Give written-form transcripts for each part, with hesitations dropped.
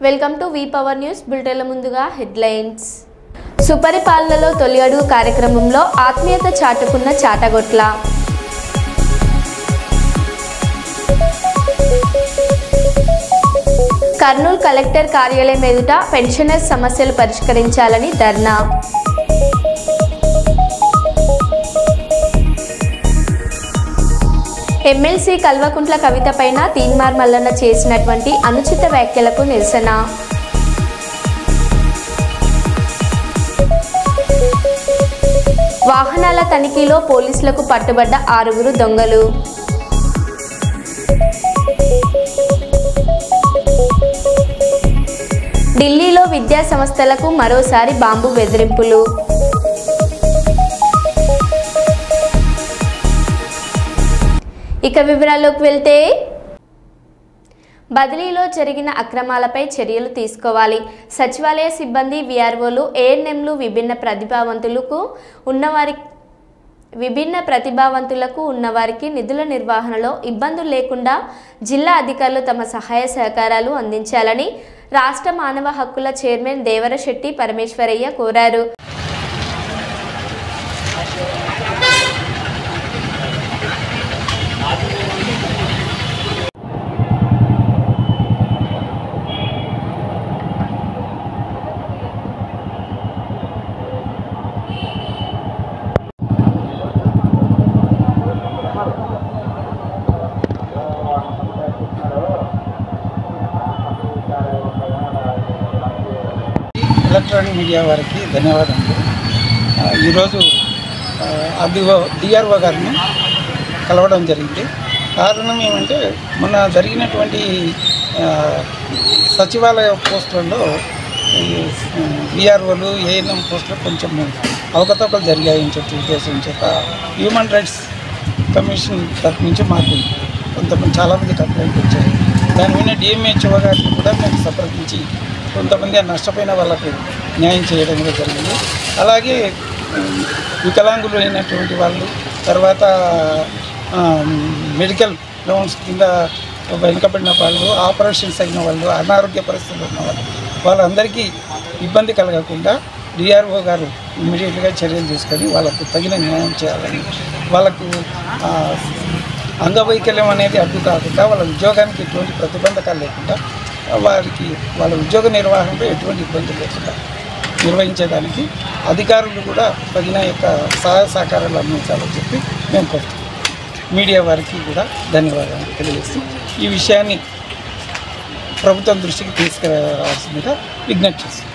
Welcome to V power news బులెటిన్ల ముందుగా headlines. సుపరిపాలనలో తొలి అడుగు కార్యక్రమంలో ఆత్మీయత చాటుకున్న చాటగొట్ల. కర్నూలు కలెక్టర్ కార్యాలయం ఎదుట పెన్షనర్స్ సమస్యలు పరిష్కరించాలని ధర్నా. ఎమ్మెల్సీ కల్వకుంట్ల కవిత పైన తీన్మార్ మల్లన్న చేసినటువంటి అనుచిత వ్యాఖ్యలకు నిరసన. వాహనాల తనిఖీలో పోలీసులకు పట్టుబడ్డ 6 దొంగలు. ఢిల్లీలో విద్యా సంస్థలకు మరోసారి బాంబు బెదిరింపులు. ఇక వివరాల్లోకి వెళ్తే, బదిలీలో జరిగిన అక్రమాలపై చర్యలు తీసుకోవాలి. సచివాలయ సిబ్బంది, విఆర్ఓలు, ఏఎన్ఎంలు విభిన్న ప్రతిభావంతులకు ఉన్నవారికి నిధుల నిర్వహణలో ఇబ్బందులు లేకుండా జిల్లా అధికారులు తమ సహాయ సహకారాలు అందించాలని రాష్ట్ర మానవ హక్కుల చైర్మన్ దేవరశెట్టి పరమేశ్వరయ్య కోరారు. ఎలక్ట్రానిక్ మీడియా వారికి ధన్యవాదాలు. ఈరోజు డిఆర్ఓ గారిని కలవడం జరిగింది. కారణం ఏమంటే, మొన్న జరిగినటువంటి సచివాలయ పోస్టులలో విఆర్ఓలు, ఏఎన్ఎం పోస్టులు కొంచెం అవకతవకలు జరిగాయని చెప్పి ఉద్దేశం చేత హ్యూమన్ రైట్స్ కమిషన్ తరఫు నుంచి మాకు కొంతమంది చాలామంది కంప్లైంట్ వచ్చాయి. దాని మీద డిఎంహెచ్ఓ గారిని కూడా మేము సంప్రదించి కొంతమంది నష్టపోయిన వాళ్ళకు న్యాయం చేయడం జరిగింది. అలాగే వికలాంగులు అయినటువంటి వాళ్ళు, తర్వాత మెడికల్ లోన్స్ కింద వెనుకబడిన వాళ్ళు, ఆపరేషన్స్ అయిన వాళ్ళు, అనారోగ్య పరిస్థితులు ఉన్న వాళ్ళు, వాళ్ళందరికీ ఇబ్బంది కలగకుండా డిఆర్ఓ గారు ఇమ్మీడియట్గా చర్యలు తీసుకొని వాళ్ళకు తగిన న్యాయం చేయాలని, వాళ్ళకు అంగవైకల్యం అనేది అడ్డు కాకుండా వాళ్ళ ఉద్యోగానికి ఎటువంటి ప్రతిబంధకాలు లేకుండా వాళ్ళ ఉద్యోగ నిర్వహణలో ఎటువంటి ఇబ్బంది లేకుండా నిర్వహించేదానికి అధికారులు కూడా తగిన సహాయ సహకారాలు అందించాలని చెప్పి మేము కోరుతున్నాం. మీడియా వారికి కూడా ధన్యవాదాలు తెలియజేస్తూ ఈ విషయాన్ని ప్రభుత్వం దృష్టికి తీసుకురావాల్సిందిగా విజ్ఞప్తి చేస్తాం.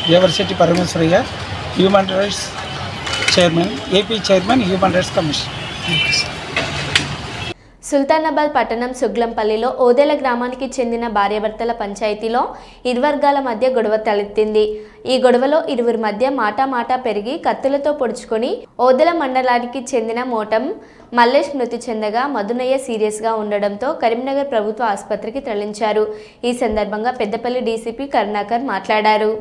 Devarasetti Parameswaraiah, human rights chairman, AP chairman, human rights commission. Sultanabad పట్టణం సుగ్లంపల్లిలో ఓదెల గ్రామానికి చెందిన భార్యాభర్తల పంచాయతీలో ఇరు వర్గాల మధ్య గొడవ తలెత్తింది. ఈ గొడవలో ఇరువురి మధ్య మాటా పెరిగి కత్తులతో పొడుచుకొని ఓదెల మండలానికి చెందిన మోటం మల్లేష్ మృతి చెందగా మధునయ్య సీరియస్గా ఉండడంతో కరీంనగర్ ప్రభుత్వ ఆసుపత్రికి తరలించారు. ఈ సందర్భంగా పెద్దపల్లి డీసీపీ కరుణాకర్ మాట్లాడారు.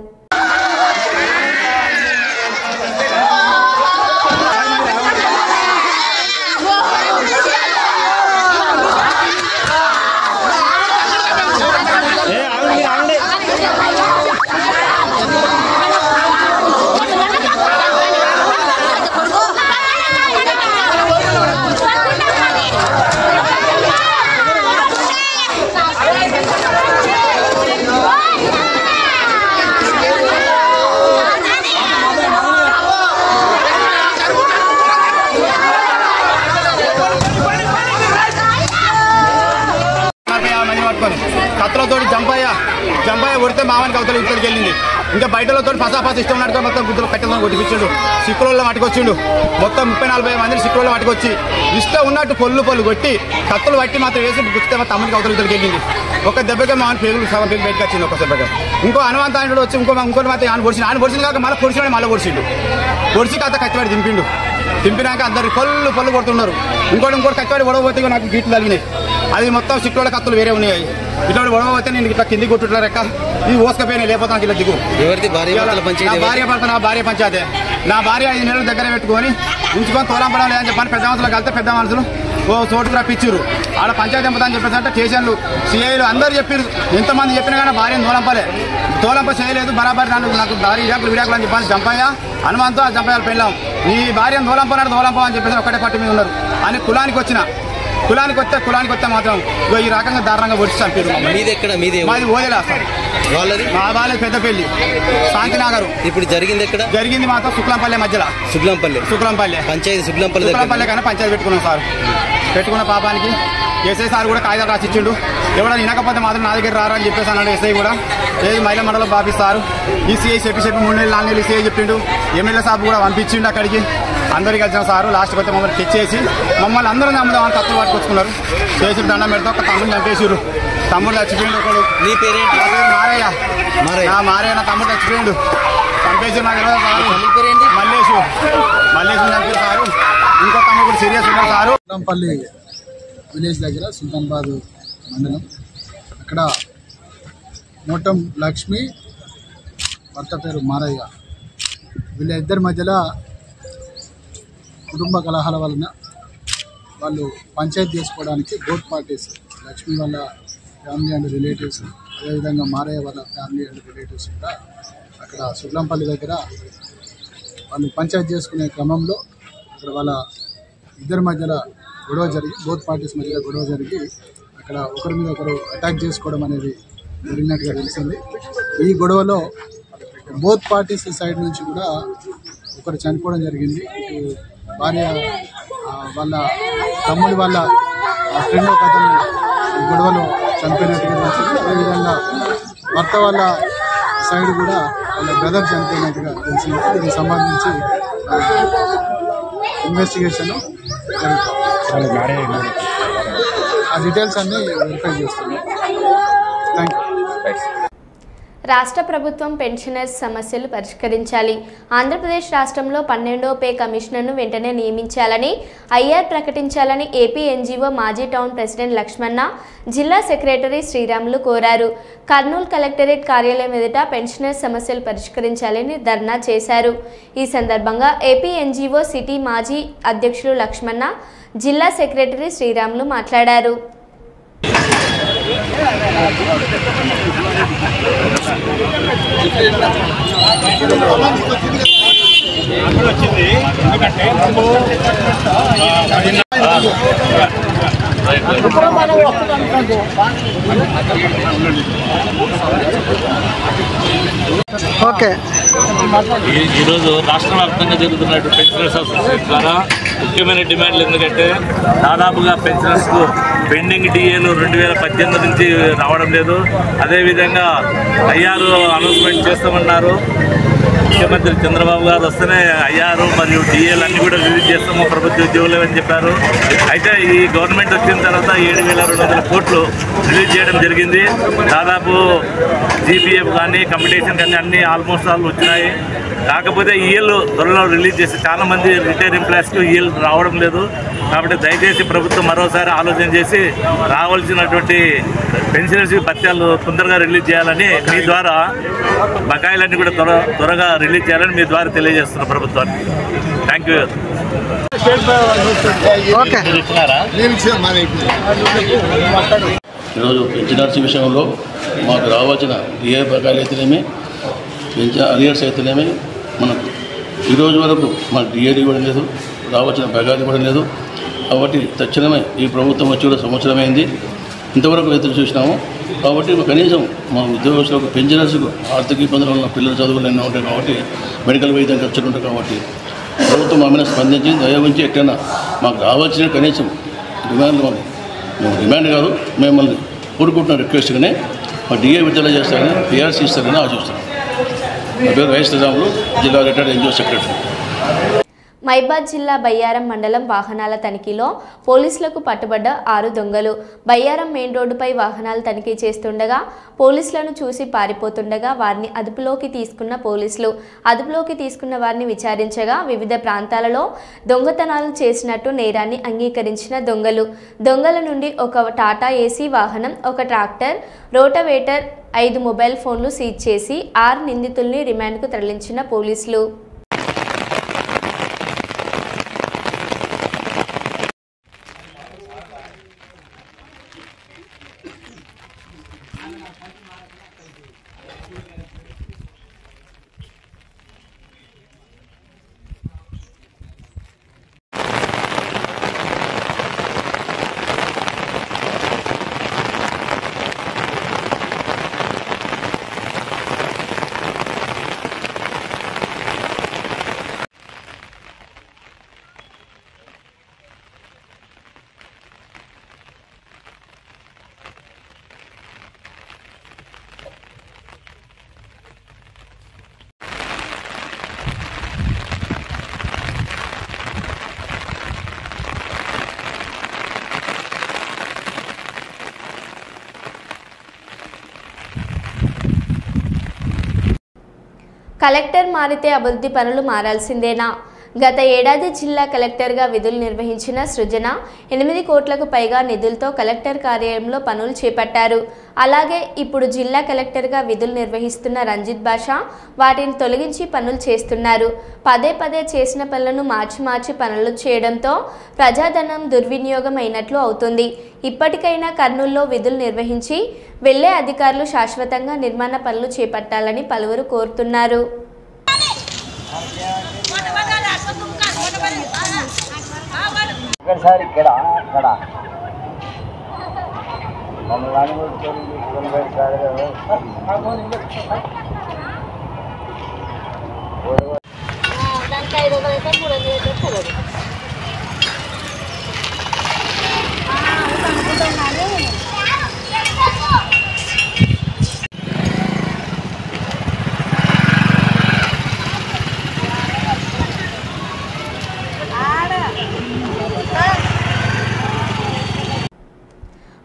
కత్తులతో జంపయ్య కొడితే మావానికి అవతల ఇక్కడికి వెళ్ళింది. ఇంకా బయటలతో ఫసాఫాస్ ఇష్టం ఉన్నట్టుగా మొత్తం గుర్తులు కట్టెలతో కొట్టిపించాడు. సిక్కులలో పట్టుకొచ్చిండు. మొత్తం 30-40 మందిని సిక్కులలో పట్టుకొచ్చి ఇష్టం ఉన్నట్టు పొల్లు కొట్టి కత్తులు పట్టి మాత్రం వేసి గుర్తే మా తమ్ముడికి అవతల ఇక్కడికి వెళ్ళింది. ఒక దెబ్బగా మామని పేగులు సగం పేరు బయటకు వచ్చింది. ఒక దెబ్బగా ఇంకో అనువంతాయుడు వచ్చి ఇంకోటి మాత్రం ఆయన పొడిచింది కాక మళ్ళీ పొడిచినాడు. పొడిచి కథ కత్తివాడి దింపినాక అందరు పొల్లు కొడుతున్నారు. ఇంకోటి కత్తివాడి గొడవపోతే నాకు గీట్లు తగినాయి. అది మొత్తం సిక్కుల కత్తులు వేరే ఉన్నాయి. ఇట్లా గొడవపోతే నేను ఇట్లా కిందికి కొట్టుట్లా రెక్క ఇది ఓసుకపోయినా లేకపోతే నాకు ఇలా దిగు. నా భార్య పంచాయతీ. నా భార్య 5 నెలల దగ్గర పెట్టుకొని ఉంచుకొని తోలంపడం లేదని చెప్పని పెద్ద మనుషులు కలితే పెద్ద మనుషులు ఓ చోటుకు రప్పించారు. ఆడ పంచాయతీ ఎంపదా అని చెప్పేసి అంటే స్టేషన్లు సిఐలు అందరూ చెప్పారు. ఎంతమంది చెప్పినా కానీ భార్యను తోలంప చేయలేదు. బరాబర్ నాకు భార్య విడాకులు అని చెప్పాను. జంపయ్య హనుమంతో ఆ జంపయ్య పెళ్ళాం నీ భార్యను తోలంప అని చెప్పేసి ఒకటే పట్టి మీద ఉన్నారు అని కులానికి వస్తే మాత్రం ఈ రకంగా దారుణంగా వచ్చి చంపారు. మాది ఓదేలా మా వాళ్ళది పెద్దపల్లి శాంతినగర్. ఇప్పుడు జరిగింది మాత్రం శుక్లంపల్లి మధ్యలో శుక్లంపల్లి పంచాయతీ శుక్లంపల్లి కానీ పంచాయతీ పెట్టుకున్నాం సార్. పెట్టుకున్న పాపానికి ఎస్ఐ సార్ కూడా కాగితాలు రాసిచ్చిండు. ఎవరైనా వినకపోతే మాత్రం నా దగ్గర రారని చెప్పేసి అన్నాడు ఎస్ఐ కూడా. ఏది మహిళా మండలం పంపిస్తారు. ఈ సిఐ చెప్పి 3 నెలలు 4 నెలలు సిఐ చెప్పిండు. ఎమ్మెల్యే సాబ్ కూడా పంపించిండు అక్కడికి. అందరికి వచ్చిన సారు లాస్ట్కి వచ్చి మమ్మల్ని తెచ్చేసి మమ్మల్ని అందరూ నమ్ముదామని తప్పులు పట్టుకొచ్చుకున్నారు. చేసి దండం పెడితే ఒక తమ్ముడు చంపేసారు. తమ్ముడు చచ్చిపోయిండు ఒకడు. నీ పేరు మారయ్య నా తమ్ముడు చచ్చిపోయిండు. చంపేసి నాకు మల్లేషు చంపారు సారు. ఇంకో తమ్ముడు కూడా సీరియస్ ఉన్నారు సారు. పల్లి విలేజ్ దగ్గర సుల్తానాబాద్ మండలం అక్కడ మోటం లక్ష్మి భర్త పేరు మారయ్య వీళ్ళ ఇద్దరి మధ్యలో కుటుంబ కలహాల వలన వాళ్ళు పంచాయతీ చేసుకోవడానికి బోత్ పార్టీస్ లక్ష్మి వాళ్ళ ఫ్యామిలీ అండ్ రిలేటివ్స్ అదేవిధంగా మారయ్య వాళ్ళ ఫ్యామిలీ అండ్ రిలేటివ్స్ కూడా అక్కడ సుల్లంపల్లి దగ్గర వాళ్ళు పంచాయతీ చేసుకునే క్రమంలో అక్కడ వాళ్ళ ఇద్దరి మధ్యలో గొడవ జరిగి బోత్ పార్టీస్ మధ్యలో గొడవ జరిగి అక్కడ ఒకరి మీద ఒకరు అటాక్ చేసుకోవడం అనేది జరిగినట్టుగా తెలిసింది. ఈ గొడవలో బోత్ పార్టీస్ సైడ్ నుంచి కూడా ఒకరు చనిపోవడం జరిగింది. ఇటు భార్య వాళ్ళ తమ్ముడి వాళ్ళ ఫ్రెండ్ ఒక అతను గొడవలో చనిపోయినట్టుగా తెలిసింది. అదేవిధంగా భర్త వాళ్ళ సైడ్ కూడా వాళ్ళ బ్రదర్ చనిపోయినట్టుగా తెలిసింది. దీనికి సంబంధించి ఇన్వెస్టిగేషన్ జరుగుతుంది. ఆ డీటెయిల్స్ అన్నీ వెరిఫై చేస్తున్నాం. Thank you. రాష్ట్ర ప్రభుత్వం పెన్షనర్స్ సమస్యలు పరిష్కరించాలి. ఆంధ్రప్రదేశ్ రాష్ట్రంలో 12వ పే కమిషనర్ను వెంటనే నియమించాలని ఐఆర్ ప్రకటించాలని ఏపీ ఎన్జీఓ మాజీ టౌన్ ప్రెసిడెంట్ లక్ష్మణ, జిల్లా సెక్రటరీ శ్రీరాములు కోరారు. కర్నూలు కలెక్టరేట్ కార్యాలయం ఎదుట పెన్షనర్స్ సమస్యలు పరిష్కరించాలని ధర్నా చేశారు. ఈ సందర్భంగా ఏపీ ఎన్జీఓ సిటీ మాజీ అధ్యక్షులు లక్ష్మణ, జిల్లా సెక్రటరీ శ్రీరాములు మాట్లాడారు. ఓకే. ఈరోజు రాష్ట్ర వ్యాప్తంగా జరుగుతున్నటువంటి పెన్షనర్స్ అసోసియేషన్ ద్వారా ముఖ్యమైన డిమాండ్లు ఎందుకంటే దాదాపుగా పెన్షనర్స్కు పెండింగ్ డిఏలు 2018 నుంచి రావడం లేదు. అదేవిధంగా ఐఆర్ అనౌన్స్మెంట్ చేస్తామన్నారు. ముఖ్యమంత్రి చంద్రబాబు గారు వస్తేనే ఐఆర్ మరియు డిఏలు అన్నీ కూడా రిలీజ్ చేస్తాము ప్రభుత్వ ఉద్యోగులు అని చెప్పారు. అయితే ఈ గవర్నమెంట్ వచ్చిన తర్వాత 7,200 కోట్లు రిలీజ్ చేయడం జరిగింది. దాదాపు జీపీఎఫ్ కానీ కంపిటీషన్ కానీ అన్నీ ఆల్మోస్ట్ ఆల్ వచ్చినాయి. కాకపోతే ఈఎల్ త్వరలో రిలీజ్ చేసి చాలామంది రిటైర్ ఎంప్లాయీస్కి ఈఎల్ రావడం లేదు. కాబట్టి దయచేసి ప్రభుత్వం మరోసారి ఆలోచన చేసి రావాల్సినటువంటి పెన్షనర్స్ భత్యాలు తొందరగా రిలీజ్ చేయాలని మీ ద్వారా బకాయిలన్నీ కూడా త్వరగా రిలీజ్ చేయాలని మీ ద్వారా తెలియజేస్తున్న ప్రభుత్వానికి. Thank you. ఈరోజు పెన్షనర్స్ విషయంలో మాకు రావాల్సిన డిఏ బకాయిలు అయితేనేమి అరియర్స్ అయితేనేమి మనకు ఈరోజు వరకు మాకు డిఏలు ఇవ్వడం లేదు, రావాల్సిన బకాయిలు ఇవ్వడం లేదు. కాబట్టి తక్షణమే ఈ ప్రభుత్వం వచ్చి కూడా సంవత్సరమైంది, ఇంతవరకు ఎదురు చూసినాము. కాబట్టి కనీసం మా ఉద్యోగస్తులకు పెన్షనర్స్కు ఆర్థిక ఇబ్బందులు ఉన్న పిల్లల చదువులు ఎన్నో ఉంటాయి కాబట్టి మెడికల్ వైద్యం ఖర్చులు ఉంటాయి కాబట్టి ప్రభుత్వం మా మీద స్పందించి దయవుంచి ఎక్కడైనా మాకు రావాల్సిన కనీసం డిమాండ్లు మేము డిమాండ్ కాదు మిమ్మల్ని కోరుకుంటున్న రిక్వెస్ట్గానే మా డిఏ విడుదల చేస్తారని పిఆర్సీ ఇస్తారని ఆశిస్తున్నాం. నా పేరు వైఎస్ శ్రీరాములు, జిల్లా రిటైర్డ్ ఎన్జిఓ సెక్రటరీ. మైబాద్ జిల్లా బయ్యారం మండలం వాహనాల తనిఖీలో పోలీసులకు పట్టుబడ్డ 6 దొంగలు. బయ్యారం మెయిన్ రోడ్డుపై వాహనాలు తనిఖీ చేస్తుండగా పోలీసులను చూసి పారిపోతుండగా వారిని అదుపులోకి తీసుకున్న పోలీసులు. అదుపులోకి తీసుకున్న వారిని విచారించగా వివిధ ప్రాంతాలలో దొంగతనాలు చేసినట్టు నేరాన్ని అంగీకరించిన దొంగల నుండి ఒక టాటా ఏసీ వాహనం, ఒక ట్రాక్టర్, రోటవేటర్, 5 మొబైల్ ఫోన్లు సీజ్ చేసి 6 నిందితుల్ని రిమాండ్కు తరలించిన పోలీసులు. కలెక్టర్ మారితే అభివృద్ధి పనులు మారాల్సిందేనా? గత ఏడాది జిల్లా కలెక్టర్గా విధులు నిర్వహించిన సృజన 8 కోట్లకు పైగా నిధులతో కలెక్టర్ కార్యాలయంలో పనులు చేపట్టారు. అలాగే ఇప్పుడు జిల్లా కలెక్టర్గా విధులు నిర్వహిస్తున్న రంజిత్ బాషా వాటిని తొలగించి పనులు చేస్తున్నారు. పదే పదే చేసిన పనులను మార్చి పనులు చేయడంతో ప్రజాధనం దుర్వినియోగం అయినట్లు అవుతుంది. ఇప్పటికైనా కర్నూలులో విధులు నిర్వహించి వెళ్లే అధికారులు శాశ్వతంగా నిర్మాణ పనులు చేపట్టాలని పలువురు కోరుతున్నారు.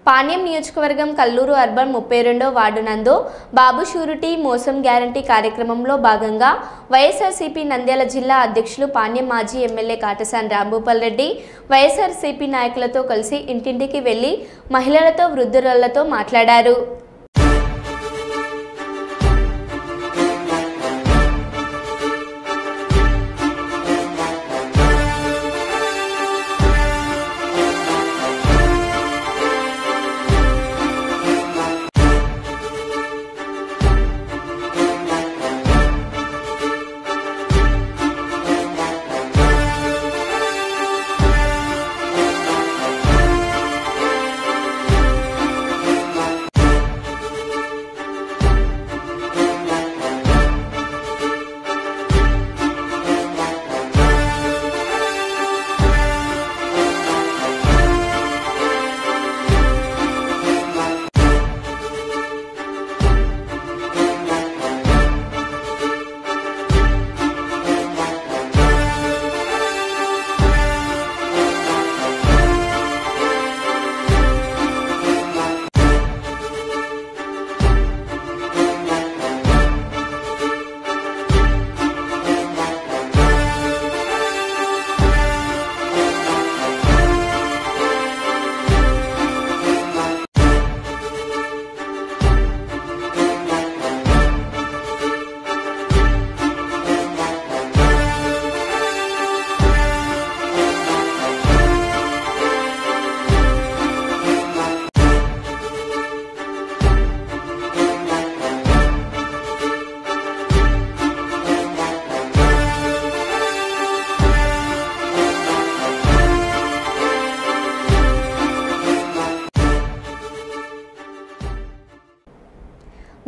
పాణ్యం నియోజకవర్గం కల్లూరు అర్బన్ 32వ వార్డు నందు బాబు షూరిటీ మోసం గ్యారంటీ కార్యక్రమంలో భాగంగా వైఎస్ఆర్సీపీ నంద్యాల జిల్లా అధ్యక్షులు పాణ్యం మాజీ ఎమ్మెల్యే కాటసాని రాంభూపాల్ రెడ్డి వైఎస్ఆర్సీపీ నాయకులతో కలిసి ఇంటింటికి వెళ్లి మహిళలతో వృద్ధులతో మాట్లాడారు.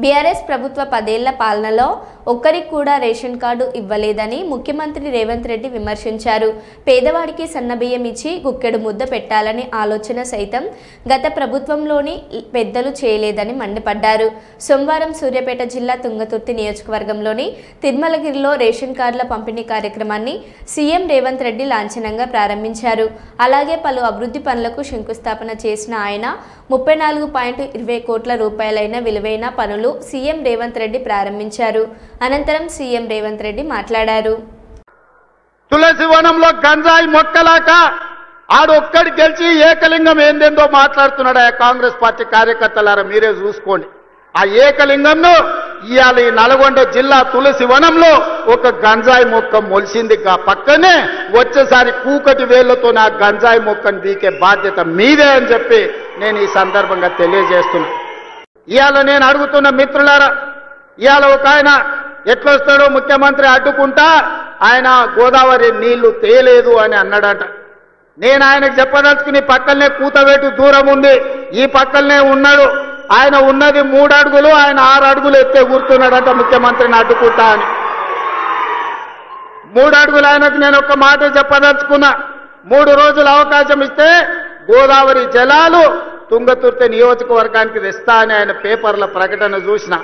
బీఆర్ఎస్ ప్రభుత్వ 10 ఏళ్ల పాలనలో ఒక్కరికి కూడా రేషన్ కార్డు ఇవ్వలేదని ముఖ్యమంత్రి రేవంత్ రెడ్డి విమర్శించారు. పేదవాడికి సన్నబియ్యం ఇచ్చి గుక్కెడు ముద్ద పెట్టాలని ఆలోచన సైతం గత ప్రభుత్వంలోని పెద్దలు చేయలేదని మండిపడ్డారు. సోమవారం సూర్యాపేట జిల్లా తుంగతుర్తి నియోజకవర్గంలోని తిరుమలగిరిలో రేషన్ కార్డుల పంపిణీ కార్యక్రమాన్ని సీఎం రేవంత్ రెడ్డి లాంఛనంగా ప్రారంభించారు. అలాగే పలు అభివృద్ధి పనులకు శంకుస్థాపన చేసిన ఆయన 34.20 కోట్ల రూపాయలైన విలువైన పనులు సీఎం రేవంత్ రెడ్డి ప్రారంభించారు. అనంతరం సీఎం రేవంత్ రెడ్డి మాట్లాడారు. తులసి వనంలో గంజాయి మొక్కలాక ఆడొక్కడి గెలిచి ఏకలింగం ఏందేందో మాట్లాడుతున్నాడు. ఆ కాంగ్రెస్ పార్టీ కార్యకర్తలారా మీరే చూసుకోండి. ఆ ఏకలింగంను ఇవాళ ఈ నల్గొండ జిల్లా తులసి వనంలో ఒక గంజాయి మొక్క మొలిసింది. పక్కనే వచ్చేసారి కూకటి వేళ్లతో నా గంజాయి మొక్కను బీకే బాధ్యత మీదే అని చెప్పి నేను ఈ సందర్భంగా తెలియజేస్తున్నాను. ఇవాళ నేను అడుగుతున్న మిత్రులారా, ఇవాళ ఒక ఆయన ఎట్లొస్తాడో ముఖ్యమంత్రి అడ్డుకుంటా ఆయన గోదావరి నీళ్లు తేలేదు అని అన్నాడట. నేను ఆయనకు చెప్పదలుచుకుని పక్కనే కూతవేటు దూరం ఉంది, ఈ పక్కనే ఉన్నాడు. ఆయన ఉన్నది 3 అడుగులు, ఆయన 6 అడుగులు ఎత్తే కూర్చున్నాడట ముఖ్యమంత్రిని అడ్డుకుంటా అని. 3 అడుగులు ఆయనకు నేను ఒక మాట చెప్పదలుచుకున్నా. 3 రోజులు అవకాశం ఇస్తే గోదావరి జలాలు తుంగతుర్తి నియోజకవర్గానికి తెస్తా అని ఆయన పేపర్ల ప్రకటన చూసిన.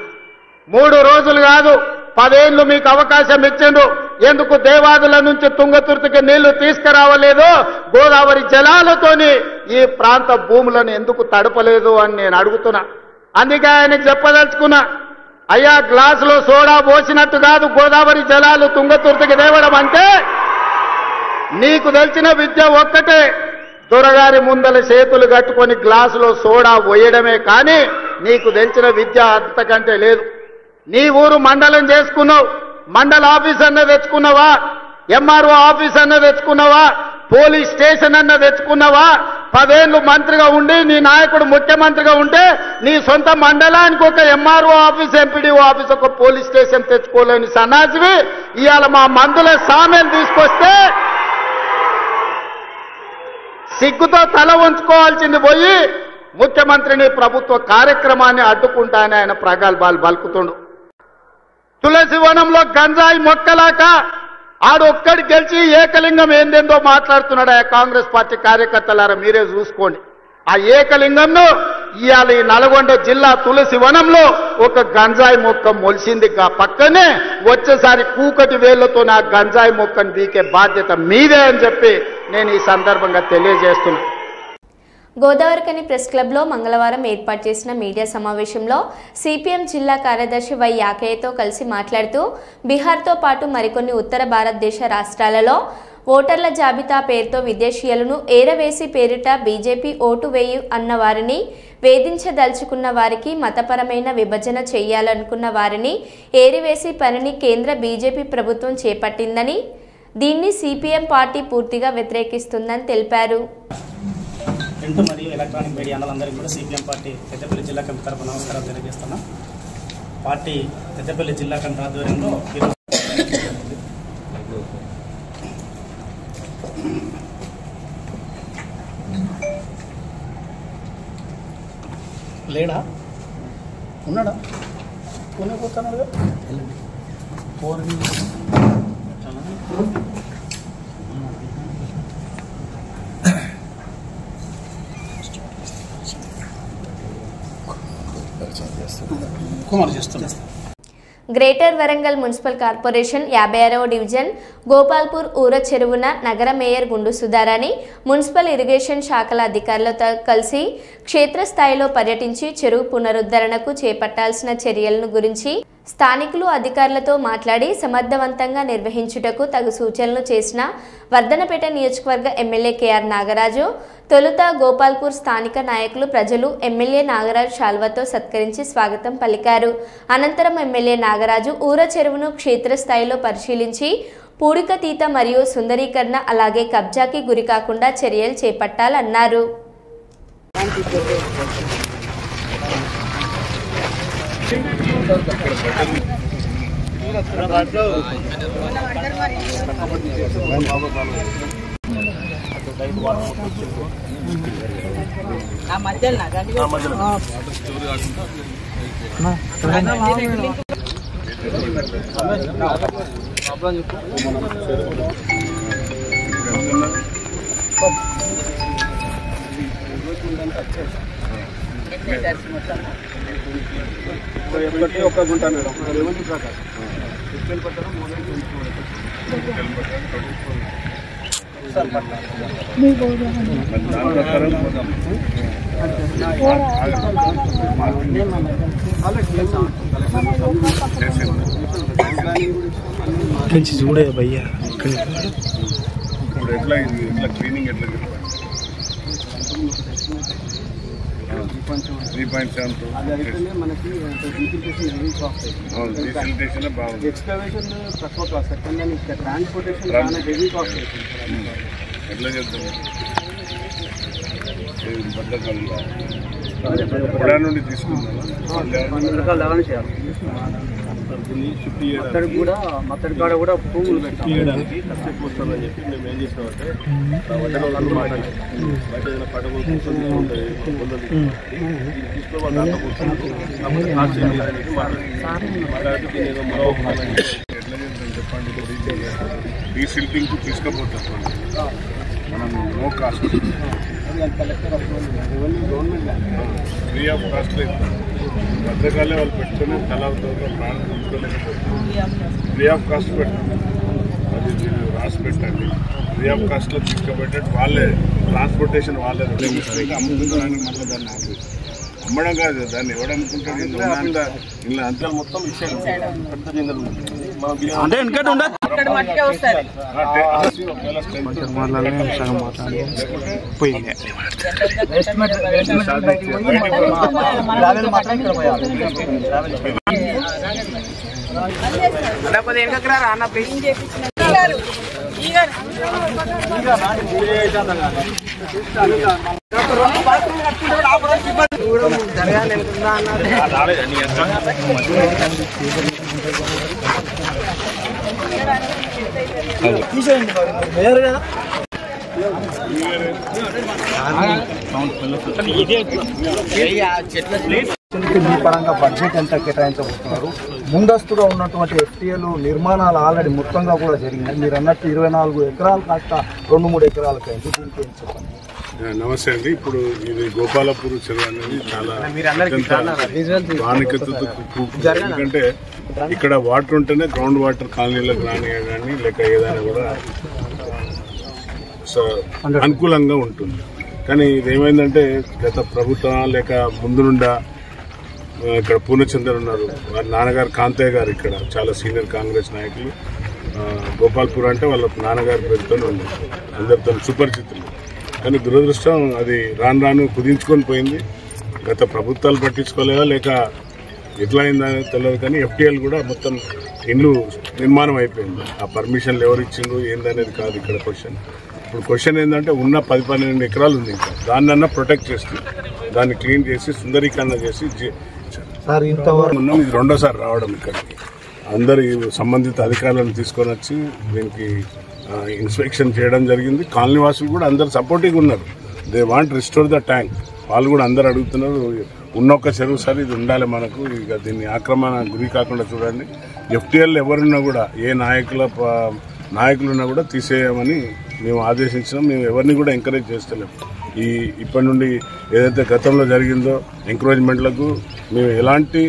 3 రోజులు కాదు, 10 ఏళ్లు మీకు అవకాశం ఇచ్చిండు. ఎందుకు దేవాదుల నుంచి తుంగతుర్తికి నీళ్లు తీసుకురావలేదు? గోదావరి జలాలతోని ఈ ప్రాంత భూములను ఎందుకు తడపలేదు అని నేను అడుగుతున్నా. అందుకే ఆయనకు చెప్పదలుచుకున్నా, అయ్యా గ్లాసులో సోడా పోసినట్టు కాదు గోదావరి జలాలు తుంగతుర్తికి తేవడం అంటే. నీకు తెలిసిన విద్య ఒక్కటే, దొరగారి ముందల చేతులు కట్టుకొని గ్లాసులో సోడా పోయడమే, కానీ నీకు తెలిసిన విద్య అంతకంటే లేదు. నీ ఊరు మండలం చేసుకున్నావు, మండల ఆఫీస్ అన్న తెచ్చుకున్నావా? ఎంఆర్ఓ ఆఫీస్ అన్న తెచ్చుకున్నావా? పోలీస్ స్టేషన్ అన్న తెచ్చుకున్నావా? 10 ఏళ్లు మంత్రిగా ఉండి నీ నాయకుడు ముఖ్యమంత్రిగా ఉంటే నీ సొంత మండలానికి ఒక ఎంఆర్ఓ ఆఫీస్, ఎంపీడీఓ ఆఫీస్, ఒక పోలీస్ స్టేషన్ తెచ్చుకోలేని సన్నాసివి ఇవాళ మా మందుల సామెలు తీసుకొస్తే సిగ్గుతో తల ఉంచుకోవాల్సింది పోయి ముఖ్యమంత్రిని ప్రభుత్వ కార్యక్రమాన్ని అడ్డుకుంటానని ఆయన ప్రగల్భాలు పలుకుతుండు. తులసి వనంలో గంజాయి మొక్కలాక ఆడొక్కడి గెలిచి ఏకలింగం ఏందేందో మాట్లాడుతున్నాడు. ఆ కాంగ్రెస్ పార్టీ కార్యకర్తలారా మీరే చూసుకోండి. ఆ ఏకలింగంను ఇవాళ ఈ నల్గొండ జిల్లా తులసి వనంలో ఒక గంజాయి మొక్క మొలిసింది. పక్కనే వచ్చేసారి కూకటి వేళ్లతో నా గంజాయి మొక్కను బీకే బాధ్యత మీదే అని చెప్పి నేను ఈ సందర్భంగా తెలియజేస్తున్నా. గోదావరికని ప్రెస్ క్లబ్లో మంగళవారం ఏర్పాటు చేసిన మీడియా సమావేశంలో సిపిఎం జిల్లా కార్యదర్శి వై యాకయ్యతో కలిసి మాట్లాడుతూ బీహార్తో పాటు మరికొన్ని ఉత్తర భారతదేశ రాష్ట్రాలలో ఓటర్ల జాబితా పేరుతో విదేశీయులను ఏరవేసి పేరిట బీజేపీ ఓటు వేయి అన్న వారిని, వేధించదలుచుకున్న వారికి మతపరమైన విభజన చేయాలనుకున్న వారిని ఏరివేసి పనిని కేంద్ర బీజేపీ ప్రభుత్వం చేపట్టిందని, దీన్ని సిపిఎం పార్టీ పూర్తిగా వ్యతిరేకిస్తుందని తెలిపారు. ప్రింట్ మరియు ఎలక్ట్రానిక్ మీడియా అన్నలందరికీ కూడా సిపిఎం పార్టీ పెద్దపల్లి జిల్లా కమిటీ తరఫున నమస్కారాలు తెలియజేస్తున్నాం. పార్టీ పెద్దపల్లి జిల్లా కమిటీ ఆధ్వర్యంలో లేడా ఉన్నాడా కొనే పోతున్నాడు కుమార్ చేస్తున్నారు. గ్రేటర్ వరంగల్ మున్సిపల్ కార్పొరేషన్ 56వ డివిజన్ గోపాల్పూర్ ఊర చెరువున నగర మేయర్ గుండు సుధారాణి మున్సిపల్ ఇరిగేషన్ శాఖల అధికారులతో కలిసి క్షేత్రస్థాయిలో పర్యటించి చెరువు పునరుద్ధరణకు చేపట్టాల్సిన చర్యలను గురించి స్థానికులు అధికారులతో మాట్లాడి సమర్థవంతంగా నిర్వహించుటకు తగు సూచనలు చేసిన వర్ధనపేట నియోజకవర్గ ఎమ్మెల్యే కేఆర్ నాగరాజు తొలుత గోపాల్పూర్ స్థానిక నాయకులు ప్రజలు ఎమ్మెల్యే నాగరాజు శాల్వతో సత్కరించి స్వాగతం పలికారు. అనంతరం ఎమ్మెల్యే నాగరాజు ఊర చెరువును క్షేత్రస్థాయిలో పరిశీలించి పూడికతీత మరియు సుందరీకరణ అలాగే కబ్జాకి గురికాకుండా చర్యలు చేపట్టాలన్నారు. ఒక గుంట మేడం చూడే భయ్యా ఇప్పుడు ఎట్లా క్లీనింగ్ ఎట్లా 3.7 మనకి బాగుంది. ఎక్స్కవేషన్ తక్కువ కాస్ట్, ట్రాన్స్పోర్టేషన్ చాలా హెవీ కాస్ట్ అవుతుంది. ఎట్లా చేద్దాం బద్దకాలంలో కూడా నుండి తీసుకున్నాను మత్తడి కాడ కూడా పువ్వులు పెట్టడానికి కష్టం వస్తుందని చెప్పి మేము ఏం చేసినామంటే వడ్డలు మాట్లాడి బయట ఏదైనా పడగలు చెప్పండి రీసిల్పింగ్కి తీసుకుపోతాం మనం no cost free of cost భద్రకాలే వాళ్ళు పెట్టుకుని తలాతో ప్రాణం తీసుకోలేకపోతుంది ఫ్రీ ఆఫ్ కాస్ట్ పెట్టండి అది రాసి పెట్టండి ఫ్రీ ఆఫ్ కాస్ట్లో తీసుకుపెట్టేట్టు వాళ్ళే ట్రాన్స్పోర్టేషన్ వాళ్ళే అమ్ముకుంటారని మళ్ళీ దాన్ని అమ్మడం కాదు దాన్ని ఎవడు అనుకుంటాడు ఇలా అంతా మొత్తం ఇచ్చేది పెద్ద జింగలు మీ పరంగా బడ్జెట్ ఎంత కేటాయించబోతున్నారు? ముందస్తుగా ఉన్నటువంటి ఎఫ్టీఏలు నిర్మాణాలు ఆల్రెడీ మొత్తంగా కూడా జరిగినాయి. మీరు అన్నట్టు 24 ఎకరాలు కాస్త 2-3 ఎకరాలకు అయింది. దీనికి ఏం చెప్పండి? నమస్తే అండి. ఇప్పుడు ఇది గోపాలపూర్ చెరువు అనేది చాలా ప్రాముఖ్యతతో ఎందుకంటే ఇక్కడ వాటర్ ఉంటేనే గ్రౌండ్ వాటర్ కాలనీలకు కానీ లేక ఏదైనా కూడా అనుకూలంగా ఉంటుంది. కానీ ఇదేమైందంటే గత ప్రభుత్వం లేక ముందు నుండా ఇక్కడ పూర్ణచంద్ర ఉన్నారు, వారి నాన్నగారు కాంతయ్య గారు ఇక్కడ చాలా సీనియర్ కాంగ్రెస్ నాయకులు. గోపాల్పూర్ అంటే వాళ్ళ నాన్నగారి పేరుతోనే ఉన్నారు, అందరితో సుపరిచితులు. కానీ దురదృష్టం అది రాను రాను కుదించుకొని పోయింది. గత ప్రభుత్వాలు పట్టించుకోలేదా లేక ఎట్లా అయిందని తెలియదు. కానీ ఎఫ్టీఎల్ కూడా మొత్తం ఇండ్లు నిర్మాణం అయిపోయింది. ఆ పర్మిషన్లు ఎవరు ఇచ్చిండ్రు ఏందనేది కాదు ఇక్కడ క్వశ్చన్. ఇప్పుడు క్వశ్చన్ ఏంటంటే ఉన్న 10-12 ఎకరాలు ఉంది, ఇంకా దాన్నన్నా ప్రొటెక్ట్ చేస్తుంది, దాన్ని క్లీన్ చేసి సుందరీకరణ చేసి ఉన్నాం. ఇది రెండోసారి రావడం ఇక్కడికి. అందరు సంబంధిత అధికారులను తీసుకొని వచ్చి దీనికి ఇన్స్పెక్షన్ చేయడం జరిగింది. కాలనీ వాసులు కూడా అందరు సపోర్టింగ్ ఉన్నారు. They want restore the tank. వాళ్ళు కూడా అందరు అడుగుతున్నారు ఉన్న ఒక్క చెరువు సార్ ఇది ఉండాలి మనకు, ఇక దీన్ని ఆక్రమణ గురి కాకుండా చూడండి. ఎఫ్టీఎల్ ఎవరున్నా కూడా ఏ నాయకులున్నా కూడా తీసేయమని మేము ఆదేశించినాం. మేము ఎవరిని కూడా ఎంకరేజ్ చేస్తలేము. ఇప్పటి నుండి ఏదైతే గతంలో జరిగిందో ఎంకరేజ్మెంట్లకు మేము ఎలాంటి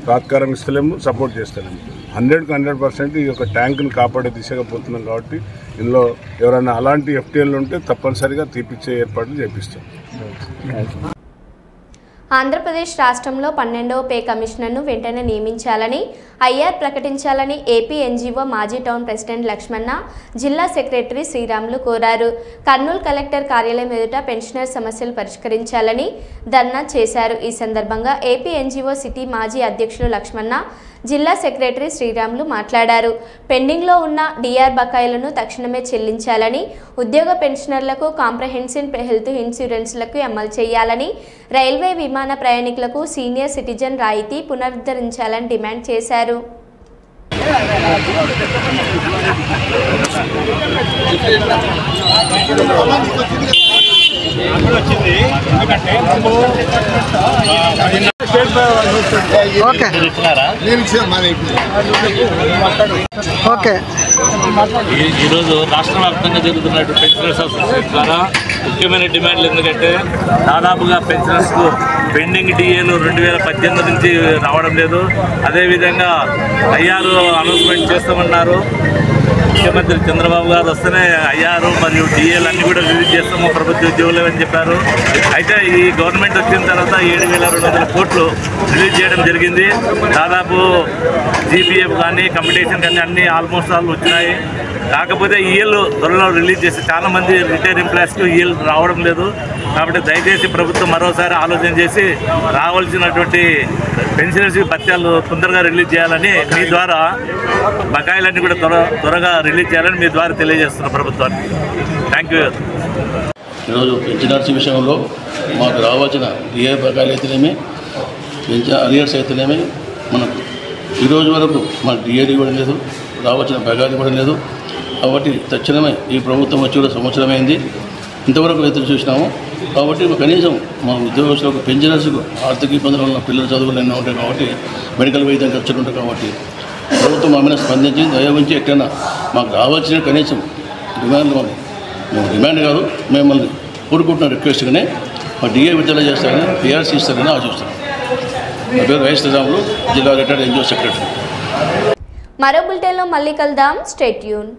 సహకారం ఇస్తలేము, సపోర్ట్ చేస్తలేము. 100% ఈ యొక్క ట్యాంకును కాపాడే దిశగా పోతున్నాం. కాబట్టి ఇందులో ఎవరైనా అలాంటి ఎఫ్టీఎల్ ఉంటే తప్పనిసరిగా తీపిచ్చే ఏర్పాట్లు చేపిస్తాం. ఆంధ్రప్రదేశ్ రాష్ట్రంలో 12వ పే కమిషనర్ను వెంటనే నియమించాలని ఐఆర్ ప్రకటించాలని ఏపీ ఎన్జీఓ మాజీ టౌన్ ప్రెసిడెంట్ లక్ష్మణ, జిల్లా సెక్రటరీ శ్రీరాములు కోరారు. కర్నూలు కలెక్టర్ కార్యాలయం ఎదుట పెన్షనర్ సమస్యలు పరిష్కరించాలని ధర్నా చేశారు. ఈ సందర్భంగా ఏపీ ఎన్జీఓ సిటీ మాజీ అధ్యక్షులు లక్ష్మణ, జిల్లా సెక్రటరీ శ్రీరాములు మాట్లాడారు. పెండింగ్లో ఉన్న డిఆర్ బకాయిలను తక్షణమే చెల్లించాలని, ఉద్యోగ పెన్షనర్లకు కాంప్రహెన్సివ్ హెల్త్ ఇన్సూరెన్స్లకు అమలు చేయాలని, రైల్వే విమాన ప్రయాణికులకు సీనియర్ సిటిజన్ రాయితీ పునరుద్ధరించాలని డిమాండ్ చేశారు. ఈరోజు రాష్ట్ర వ్యాప్తంగా జరుగుతున్నటువంటి పెన్షనర్స్ అసోసియేషన్ ద్వారా ముఖ్యమైన డిమాండ్లు ఎందుకంటే దాదాపుగా పెన్షనర్స్కు పెండింగ్ డిఏలు 2018 నుంచి రావడం లేదు. అదేవిధంగా ఐఆర్ అనౌన్స్మెంట్ చేస్తామన్నారు. ముఖ్యమంత్రి చంద్రబాబు గారు వస్తేనే ఐఆర్ మరియు డిఏలు అన్నీ కూడా రిలీజ్ చేస్తాము ప్రభుత్వ ఉద్యోగులు అని చెప్పారు. అయితే ఈ గవర్నమెంట్ వచ్చిన తర్వాత 7,200 కోట్లు రిలీజ్ చేయడం జరిగింది. దాదాపు జీపీఎఫ్ కానీ కంపిటీషన్ కానీ అన్నీ ఆల్మోస్ట్ ఆల్ వచ్చినాయి. కాకపోతే ఈఎల్ త్వరలో రిలీజ్ చేసి చాలామంది రిటైర్ ఎంప్లాయీస్కి ఈఎల్ రావడం లేదు. కాబట్టి దయచేసి ప్రభుత్వం మరోసారి ఆలోచన చేసి రావాల్సినటువంటి పెన్షనర్స్ భత్యాలు తొందరగా రిలీజ్ చేయాలని మీ ద్వారా బకాయిలన్నీ కూడా త్వరగా రిలీజ్ చేయాలని మీ ద్వారా తెలియజేస్తున్న ప్రభుత్వానికి. Thank you. ఈరోజు పెన్షనర్స్ విషయంలో మాకు రావాల్సిన డిఏ బకాయిలు అయితేనేమి అరియర్స్ అయితేనేమి మనకు ఈరోజు వరకు మాకు డిఏడి కూడా లేదు, రావాల్సిన బకాయిలు కూడా లేదు. కాబట్టి తక్షణమే ఈ ప్రభుత్వం వచ్చి కూడా సంవత్సరమైంది, ఇంతవరకు ఎదురు చూసినాము. కాబట్టి కనీసం మా ఉద్యోగస్తులకు పెన్షనర్స్కు ఆర్థిక ఇబ్బందులు ఉన్న పిల్లల చదువులు ఎన్నో ఉంటాయి కాబట్టి మెడికల్ వైద్యం ఖర్చులు ఉంటాయి కాబట్టి ప్రభుత్వం మా మీద స్పందించి దయవుంచి ఎక్కడైనా మాకు రావాల్సిన కనీసం డిమాండ్లు మేము డిమాండ్ కాదు, మిమ్మల్ని కోరుకుంటున్న రిక్వెస్ట్గానే మా డిఏ విడుదల చేస్తారని పిఆర్సీ ఇస్తారని ఆశిస్తున్నాం. నా పేరు వైఎస్ శ్రీరాములు, జిల్లా రిటైర్డ్ ఎన్జిఓ సెక్రటరీ. మరో బులెటిన్లో మళ్ళీ కలుద్దాం. Stay tune.